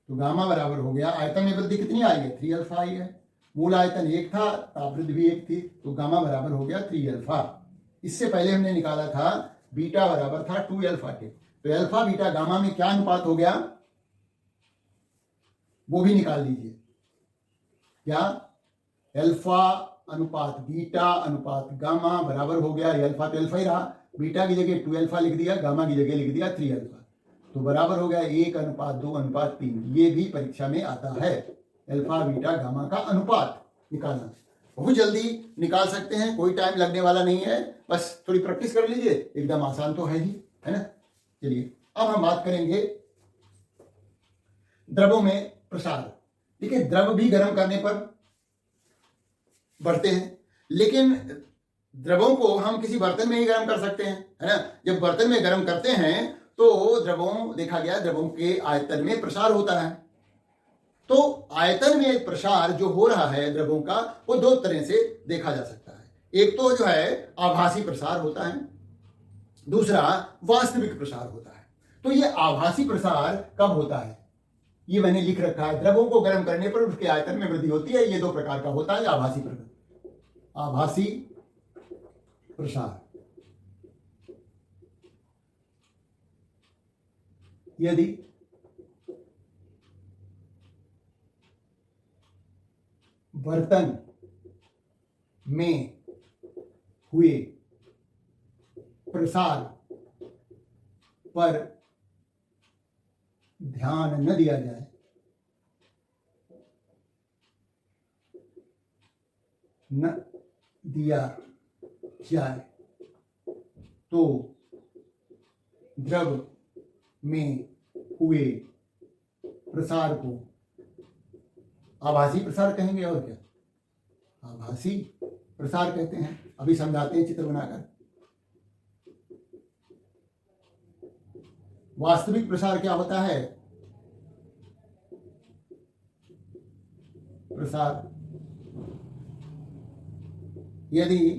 तो गामा बराबर हो गया, आयतन में वृद्धि कितनी आई है, 3 अल्फा आई है, मूल आयतन 1 था, ताप वृद्धि भी 1 थी, तो गामा बराबर हो गया 3 अल्फा। इससे पहले हमने निकाला था बीटा बराबर था 2 अल्फा के, तो अल्फा बीटा गामा में क्या अनुपात हो गया वो भी निकाल लीजिए, क्या अल्फा अनुपात बीटा अनुपात गामा बराबर हो गया, अल्फा तो अल्फा ही रहा, बीटा की जगह 2 अल्फा लिख दिया, गामा की जगह लिख दिया 3 अल्फा, तो बराबर हो गया 1:2:3। ये भी परीक्षा में आता है, अल्फा बीटा गामा का अनुपात निकालना, बहुत जल्दी निकाल सकते हैं, कोई टाइम लगने वाला नहीं है, बस थोड़ी प्रैक्टिस कर लीजिए, एकदम आसान तो है ही, है ना। चलिए अब हम बात करेंगे द्रवों में प्रसार। देखिए द्रव भी गर्म करने पर बढ़ते हैं, लेकिन द्रवों को हम किसी बर्तन में ही गर्म कर सकते हैं, है ना। जब बर्तन में गर्म करते हैं तो द्रवों, देखा गया द्रवों के आयतन में प्रसार होता है। तो आयतन में प्रसार जो हो रहा है द्रवों का, वो 2 तरह से देखा जा सकता है। एक तो जो है आभासी प्रसार होता है, दूसरा वास्तविक प्रसार होता है। तो ये आभासी प्रसार कब होता है, ये मैंने लिख रखा है, द्रवों को गर्म करने पर उसके आयतन में वृद्धि होती है, ये 2 प्रकार का होता है आभासी प्रसार। आभासी प्रसार, यदि बर्तन में हुए प्रसार पर ध्यान न दिया जाए न दिया जाए तो द्रव में हुए प्रसार को आभासी प्रसार कहेंगे। और क्या, आभासी प्रसार कहते हैं। अभी समझाते हैं चित्र बनाकर। वास्तविक प्रसार क्या होता है? प्रसार यदि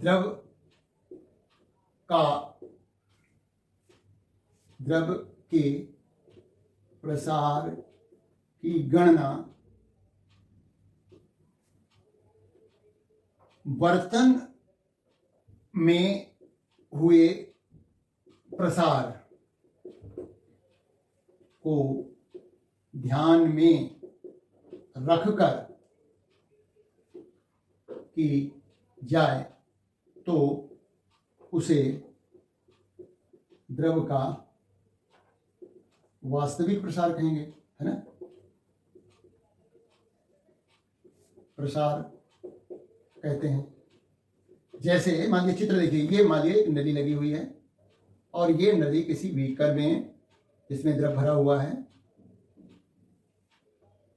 द्रव के प्रसार की गणना बर्तन में हुए प्रसार को ध्यान में रखकर की जाए तो उसे द्रव का वास्तविक प्रसार कहेंगे, है ना। प्रसार कहते हैं। जैसे मान लीजिए चित्र देखिए, ये मान लीजिए एक नदी लगी हुई है और ये नदी किसी बीकर में जिसमें द्रव भरा हुआ है,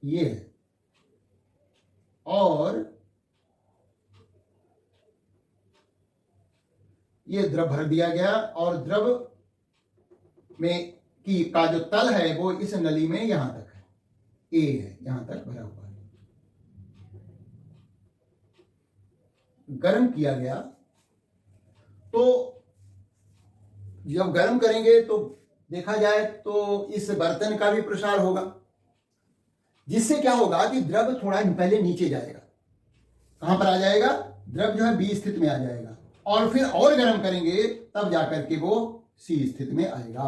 ये है, और ये द्रव भर दिया गया और द्रव में की का जो तल है वो इस नली में यहां तक है, ए है, यहां तक भरा हुआ है। गर्म किया गया तो जब गर्म करेंगे तो देखा जाए तो इस बर्तन का भी प्रसार होगा, जिससे क्या होगा कि द्रव थोड़ा पहले नीचे जाएगा। कहां पर आ जाएगा? द्रव जो है बी स्थिति में आ जाएगा और फिर और गर्म करेंगे तब जाकर के वो सी स्थिति में आएगा।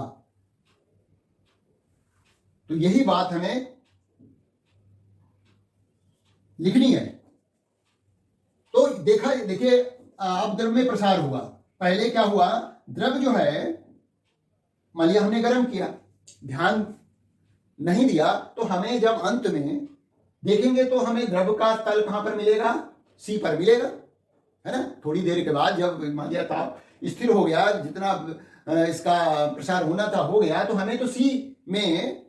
तो यही बात हमें लिखनी है। तो देखिए अब द्रव में प्रसार हुआ। पहले क्या हुआ? द्रव जो है मान लिया हमने गर्म किया, ध्यान नहीं दिया, तो हमें जब अंत में देखेंगे तो हमें द्रव का तल कहां पर मिलेगा? सी पर मिलेगा, है ना। थोड़ी देर के बाद जब मान लिया ताप स्थिर हो गया, जितना इसका प्रसार होना था हो गया, तो हमें तो सी में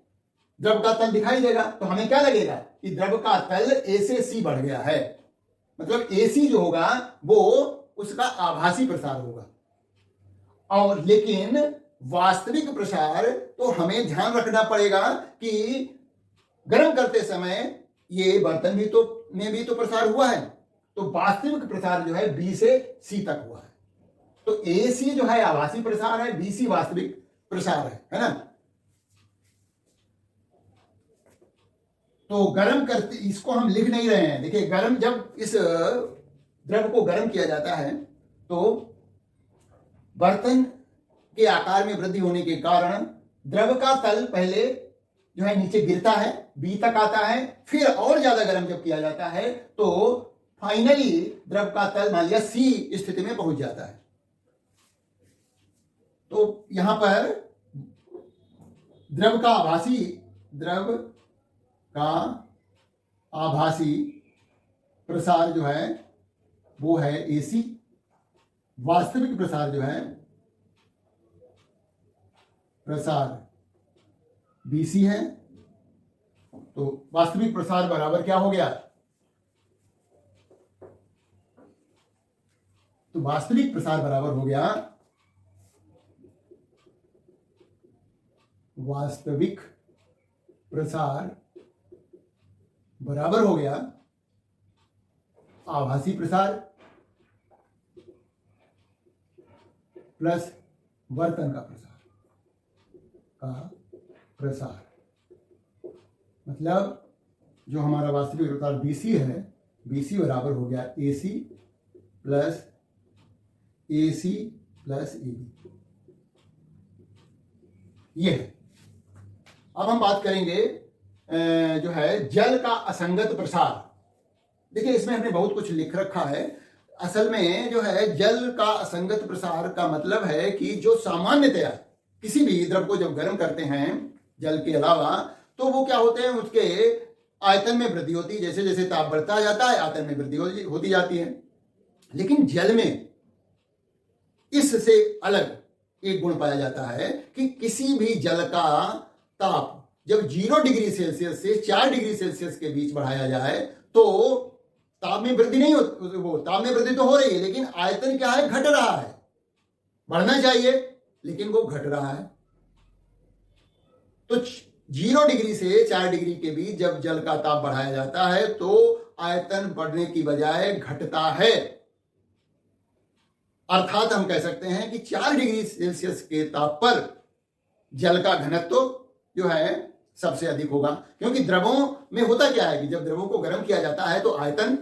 द्रव का तल दिखाई देगा। तो हमें क्या लगेगा कि द्रव का तल ए से सी बढ़ गया है, मतलब ए सी जो होगा वो उसका आभासी प्रसार होगा। और लेकिन वास्तविक प्रसार तो हमें ध्यान रखना पड़ेगा कि गर्म करते समय ये बर्तन भी तो में भी तो प्रसार हुआ है, तो वास्तविक प्रसार जो है बी से सी तक हुआ है। तो ए सी जो है आभासी प्रसार है, बी सी वास्तविक प्रसार है ना। तो गर्म करते, इसको हम लिख नहीं रहे हैं। देखिए गर्म, जब इस द्रव को गर्म किया जाता है तो बर्तन के आकार में वृद्धि होने के कारण द्रव का तल पहले जो है नीचे गिरता है, बी तक आता है, फिर और ज्यादा गर्म जब किया जाता है तो फाइनली द्रव का तल मान लिया सी स्थिति में पहुंच जाता है। तो यहां पर द्रव का आभासी प्रसार जो है वो है एसी, वास्तविक प्रसार जो है प्रसार बीसी है। तो वास्तविक प्रसार बराबर क्या हो गया? तो वास्तविक प्रसार बराबर हो गया, वास्तविक प्रसार बराबर हो गया आभासी प्रसार प्लस बर्तन का प्रसार। मतलब जो हमारा वास्तविक प्रसार बीसी है, बीसी बराबर हो गया एसी प्लस एबी। ये है। अब हम बात करेंगे जो है जल का असंगत प्रसार। देखिए इसमें हमने बहुत कुछ लिख रखा है। असल में जो है जल का असंगत प्रसार का मतलब है कि जो सामान्यतया किसी भी द्रव को जब गर्म करते हैं जल के अलावा, तो वो क्या होते हैं, उसके आयतन में वृद्धि होती है। जैसे जैसे ताप बढ़ता जाता है आयतन में वृद्धि होती जाती है। लेकिन जल में इससे अलग एक गुण पाया जाता है कि किसी भी जल का ताप जब 0 डिग्री सेल्सियस से 4 डिग्री सेल्सियस के बीच बढ़ाया जाए तो ताप में वृद्धि नहीं होती, वो ताप में वृद्धि तो हो रही है लेकिन आयतन क्या है, घट रहा है। बढ़ना चाहिए लेकिन वो घट रहा है। तो 0 डिग्री से 4 डिग्री के बीच जब जल का ताप बढ़ाया जाता है तो आयतन बढ़ने की बजाय घटता है। अर्थात हम कह सकते हैं कि 4 डिग्री सेल्सियस के ताप पर जल का घनत्व जो है सबसे अधिक होगा, क्योंकि द्रवों में होता क्या है कि जब द्रवों को गर्म किया जाता है तो आयतन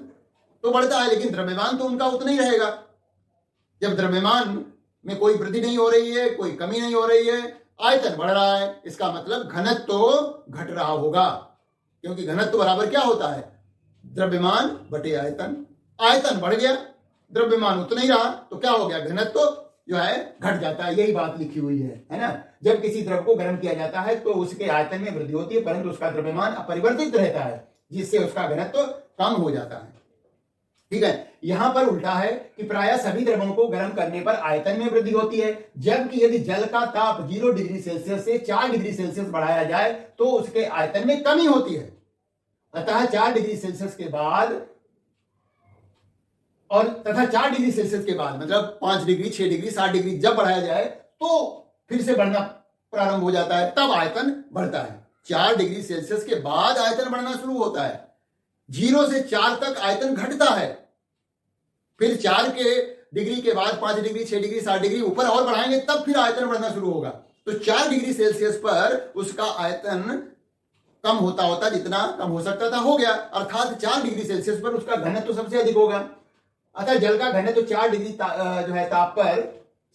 तो बढ़ता है लेकिन द्रव्यमान तो उनका उतना ही रहेगा। जब द्रव्यमान में कोई वृद्धि नहीं हो रही है, कोई कमी नहीं हो रही है, आयतन बढ़ रहा है, इसका मतलब घनत्व तो घट रहा होगा, क्योंकि घनत्व बराबर क्या होता है, द्रव्यमान बटे आयतन। आयतन बढ़ गया, द्रव्यमान उतना ही रहा, तो क्या हो गया, घनत्व जो है घट जाता है। यही बात लिखी हुई है ना। जब किसी द्रव को गर्म किया जाता है तो उसके आयतन में वृद्धि होती है परंतु उसका द्रव्यमान अपरिवर्तित रहता है, जिससे उसका घनत्व कम हो जाता है। ठीक है, यहां पर उल्टा है कि प्रायः सभी द्रवों को गर्म करने पर आयतन में वृद्धि होती है, जबकि यदि जल का ताप 0 डिग्री सेल्सियस से 4 डिग्री सेल्सियस बढ़ाया जाए तो उसके आयतन में कमी होती है। अतः 4 डिग्री सेल्सियस के बाद और तथा 4 डिग्री सेल्सियस के बाद मतलब 5 डिग्री 6 डिग्री 7 डिग्री जब बढ़ाया जाए तो फिर से बढ़ना प्रारंभ हो जाता है, तब आयतन बढ़ता है। 4 डिग्री सेल्सियस के बाद आयतन बढ़ना शुरू होता है। 0 से 4 तक आयतन घटता है, फिर 4 के डिग्री के बाद 5 डिग्री 6 डिग्री 7 डिग्री ऊपर और बढ़ाएंगे तब फिर आयतन बढ़ना शुरू होगा। तो 4 डिग्री सेल्सियस पर उसका आयतन कम होता होता जितना कम हो सकता था हो गया, अर्थात 4 डिग्री सेल्सियस पर उसका घनत्व तो सबसे अधिक होगा। अतः जल का घनत्व 4 डिग्री जो है ताप पर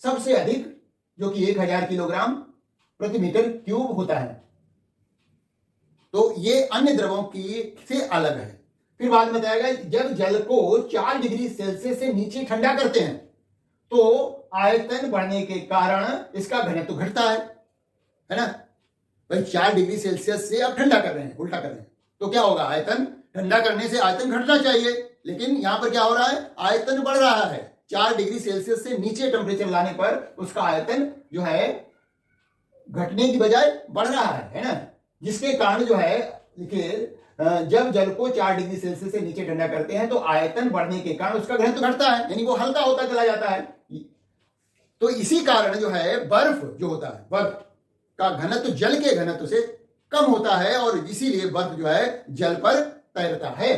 सबसे अधिक, जो कि 1000 किलोग्राम प्रति मीटर क्यूब होता है। तो ये अन्य द्रवों की से अलग है। फिर बाद में बताया गया, जब जल को 4 डिग्री सेल्सियस से नीचे ठंडा करते हैं तो आयतन बढ़ने के कारण इसका घनत्व घटता है ना। भाई 4 डिग्री सेल्सियस से आप ठंडा कर रहे हैं, उल्टा कर रहे हैं, तो क्या होगा, आयतन ठंडा करने से आयतन घटना चाहिए, लेकिन यहां पर क्या हो रहा है, आयतन बढ़ रहा है। 4 डिग्री सेल्सियस से नीचे टेम्परेचर लाने पर उसका आयतन जो है घटने की बजाय बढ़ रहा है ना। जिसके कारण जो है देखिए, जब जल को 4 डिग्री सेल्सियस से नीचे ठंडा करते हैं तो आयतन बढ़ने के कारण उसका घनत्व घटता है, यानी वो हल्का होता चला जाता है। तो इसी कारण जो है बर्फ जो होता है, बर्फ का घनत्व जल के घनत्व से कम होता है और इसीलिए बर्फ जो है जल पर तैरता है।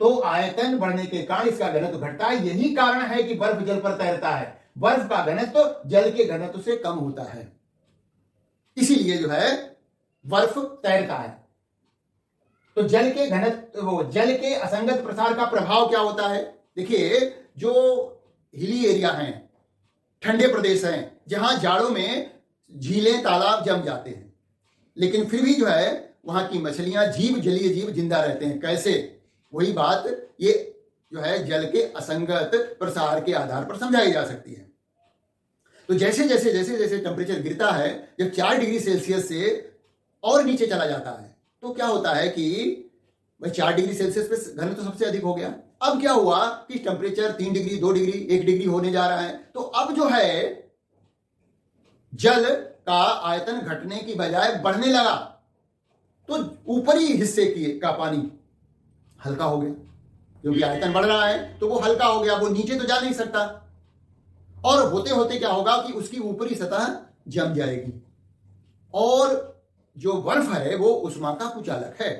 तो आयतन बढ़ने के कारण इसका घनत्व घटता है। यही कारण है कि बर्फ जल पर तैरता है। बर्फ का घनत्व जल के घनत्व से कम होता है, इसीलिए जो है बर्फ तैरता है। तो जल के घनत्व, वो जल के असंगत प्रसार का प्रभाव क्या होता है, देखिए जो हिली एरिया हैं, ठंडे प्रदेश हैं, जहां जाड़ों में झीलें तालाब जम जाते हैं, लेकिन फिर भी जो है वहां की मछलियां, जीव, जलीय जीव जिंदा रहते हैं। कैसे, वही बात ये जो है जल के असंगत प्रसार के आधार पर समझाई जा सकती है। तो जैसे जैसे जैसे जैसे टेम्परेचर गिरता है, जब 4 डिग्री सेल्सियस से और नीचे चला जाता है तो क्या होता है कि भाई 4 डिग्री सेल्सियस पे घनत्व तो सबसे अधिक हो गया। अब क्या हुआ कि टेम्परेचर 3 डिग्री 2 डिग्री 1 डिग्री होने जा रहा है, तो अब जो है जल का आयतन घटने की बजाय बढ़ने लगा, तो ऊपरी हिस्से का पानी हल्का हो गया, क्योंकि आयतन बढ़ रहा है तो वो हल्का हो गया, वो नीचे तो जा नहीं सकता। और होते होते क्या होगा कि उसकी ऊपरी सतह जम जाएगी और जो बर्फ है वो उष्मा का कुचालक है।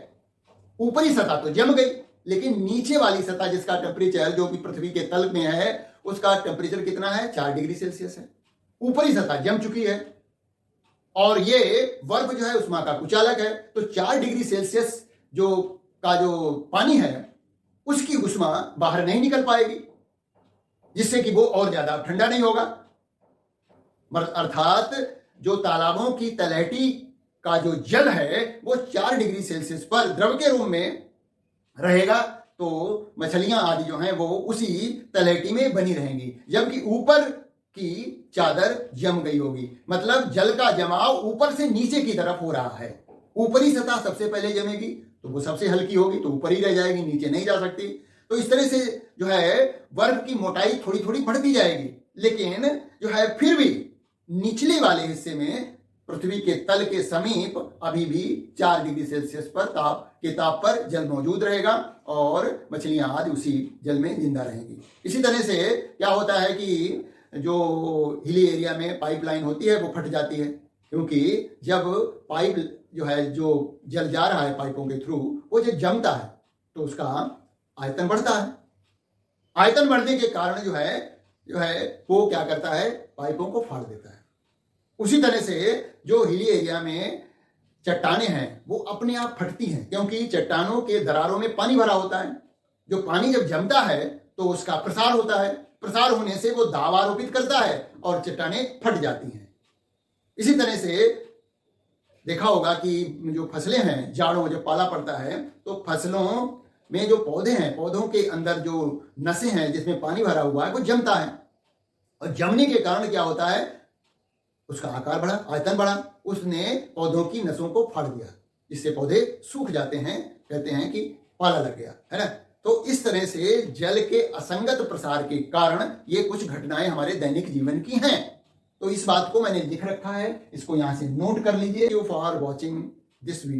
ऊपरी सतह तो जम गई, लेकिन नीचे वाली सतह जिसका टेम्परेचर जो कि पृथ्वी के तल में है उसका टेम्परेचर कितना है, 4 डिग्री सेल्सियस है। ऊपरी सतह जम चुकी है और ये बर्फ जो है उष्मा का कुचालक है। तो 4 डिग्री सेल्सियस जो पानी है उसकी उष्मा बाहर नहीं निकल पाएगी, जिससे कि वो और ज्यादा ठंडा नहीं होगा। अर्थात जो तालाबों की तलहटी का जो जल है वो 4 डिग्री सेल्सियस पर द्रव के रूप में रहेगा, तो मछलियां आदि जो हैं वो उसी तलहटी में बनी रहेंगी, जबकि ऊपर की चादर जम गई होगी। मतलब जल का जमाव ऊपर से नीचे की तरफ हो रहा है। ऊपरी सतह सबसे पहले जमेगी, तो वो सबसे हल्की होगी, तो ऊपर ही रह जाएगी, नीचे नहीं जा सकती। तो इस तरह से जो है बर्फ की मोटाई थोड़ी थोड़ी बढ़ती जाएगी, लेकिन जो है फिर भी निचले वाले हिस्से में पृथ्वी के तल के समीप अभी भी 4 डिग्री सेल्सियस पर ताप पर जल मौजूद रहेगा और मछलियां आज उसी जल में जिंदा रहेंगी। इसी तरह से क्या होता है कि जो हिली एरिया में पाइपलाइन होती है वो फट जाती है, क्योंकि जब पाइप जो है, जो जल जा रहा है पाइपों के थ्रू, वो जब जमता है तो उसका आयतन बढ़ता है। आयतन बढ़ने के कारण जो है वो क्या करता है, पाइपों को फाड़ देता है। उसी तरह से जो हिली एरिया में चट्टानें हैं वो अपने आप फटती हैं, क्योंकि चट्टानों के दरारों में पानी भरा होता है। जो पानी जब जमता है तो उसका प्रसार होता है, प्रसार होने से वो दाब आरोपित करता है और चट्टानें फट जाती हैं। इसी तरह से देखा होगा कि जो फसलें हैं, जाड़ों जब पाला पड़ता है तो फसलों में जो पौधे हैं, पौधों के अंदर जो नसें हैं जिसमें पानी भरा हुआ है वो जमता है, और जमने के कारण क्या होता है, उसका आकार बढ़ा, आयतन बढ़ा, उसने पौधों की नसों को फाड़ दिया, जिससे पौधे सूख जाते हैं, कहते हैं कि पाला लग गया, है ना। तो इस तरह से जल के असंगत प्रसार के कारण ये कुछ घटनाएं हमारे दैनिक जीवन की हैं। तो इस बात को मैंने लिख रखा है, इसको यहां से नोट कर लीजिए। You for watching this video.